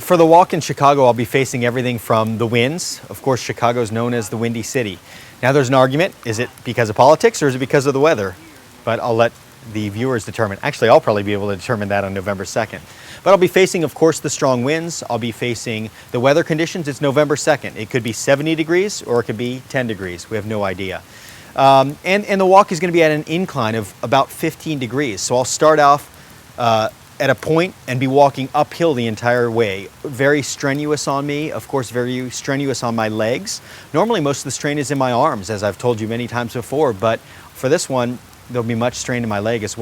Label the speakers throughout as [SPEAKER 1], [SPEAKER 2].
[SPEAKER 1] For the walk in Chicago, I'll be facing everything from the winds. Of course, Chicago is known as the Windy City. Now there's an argument, is it because of politics or is it because of the weather? But I'll let the viewers determine. Actually, I'll probably be able to determine that on November 2nd. But I'll be facing, of course, the strong winds. I'll be facing the weather conditions. It's November 2nd. It could be 70 degrees or it could be 10 degrees. We have no idea. And the walk is going to be at an incline of about 15 degrees. So I'll start off at a point and be walking uphill the entire way. Very strenuous on me, of course, very strenuous on my legs. Normally, most of the strain is in my arms, as I've told you many times before, but for this one, there'll be much strain in my legs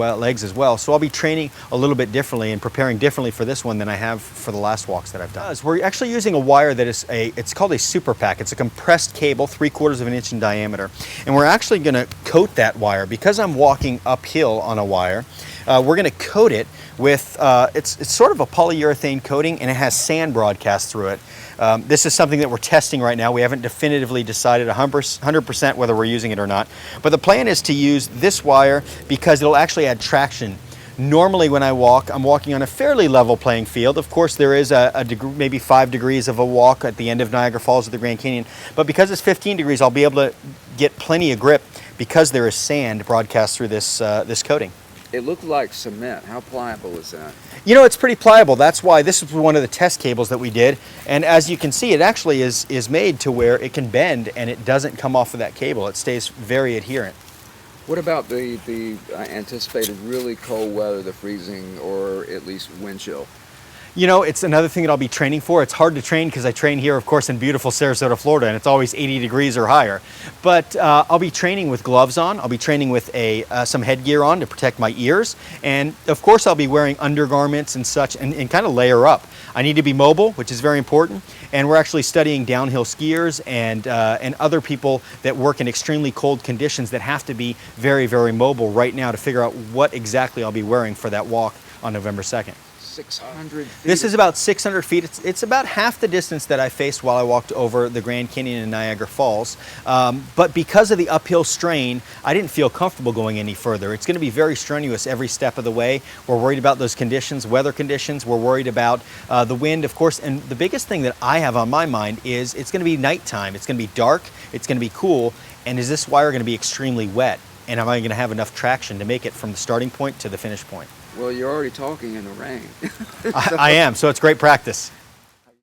[SPEAKER 1] as well. So I'll be training a little bit differently and preparing differently for this one than I have for the last walks that I've done. We're actually using a wire that is it's called a super pack. It's a compressed cable, 3/4 of an inch in diameter. And we're actually gonna coat that wire. Because I'm walking uphill on a wire, we're gonna coat it with, it's sort of a polyurethane coating, and it has sand broadcast through it. This is something that we're testing right now. We haven't definitively decided 100% whether we're using it or not. But the plan is to use this wire because it'll actually add traction. Normally when I walk, I'm walking on a fairly level playing field. Of course, there is maybe 5 degrees of a walk at the end of Niagara Falls or the Grand Canyon. But because it's 15 degrees, I'll be able to get plenty of grip because there is sand broadcast through this coating.
[SPEAKER 2] It looked like cement. How pliable is that?
[SPEAKER 1] You know, it's pretty pliable. That's why this is one of the test cables that we did. And as you can see, it actually is made to where it can bend and it doesn't come off of that cable. It stays very adherent.
[SPEAKER 2] What about the anticipated really cold weather, the freezing or at least wind chill?
[SPEAKER 1] You know, it's another thing that I'll be training for. It's hard to train because I train here, of course, in beautiful Sarasota, Florida, and it's always 80 degrees or higher. But I'll be training with gloves on. I'll be training with some headgear on to protect my ears. And of course, I'll be wearing undergarments and such and kind of layer up. I need to be mobile, which is very important. And we're actually studying downhill skiers and other people that work in extremely cold conditions that have to be very, very mobile right now to figure out what exactly I'll be wearing for that walk on November 2nd.
[SPEAKER 2] 600 feet?
[SPEAKER 1] This is about 600 feet. It's about half the distance that I faced while I walked over the Grand Canyon and Niagara Falls. But because of the uphill strain, I didn't feel comfortable going any further. It's going to be very strenuous every step of the way. We're worried about those conditions, weather conditions. We're worried about the wind, of course. And the biggest thing that I have on my mind is it's going to be nighttime. It's going to be dark. It's going to be cool. And is this wire going to be extremely wet? And am I going to have enough traction to make it from the starting point to the finish point?
[SPEAKER 2] Well, you're already talking in the rain.
[SPEAKER 1] I am, so it's great practice.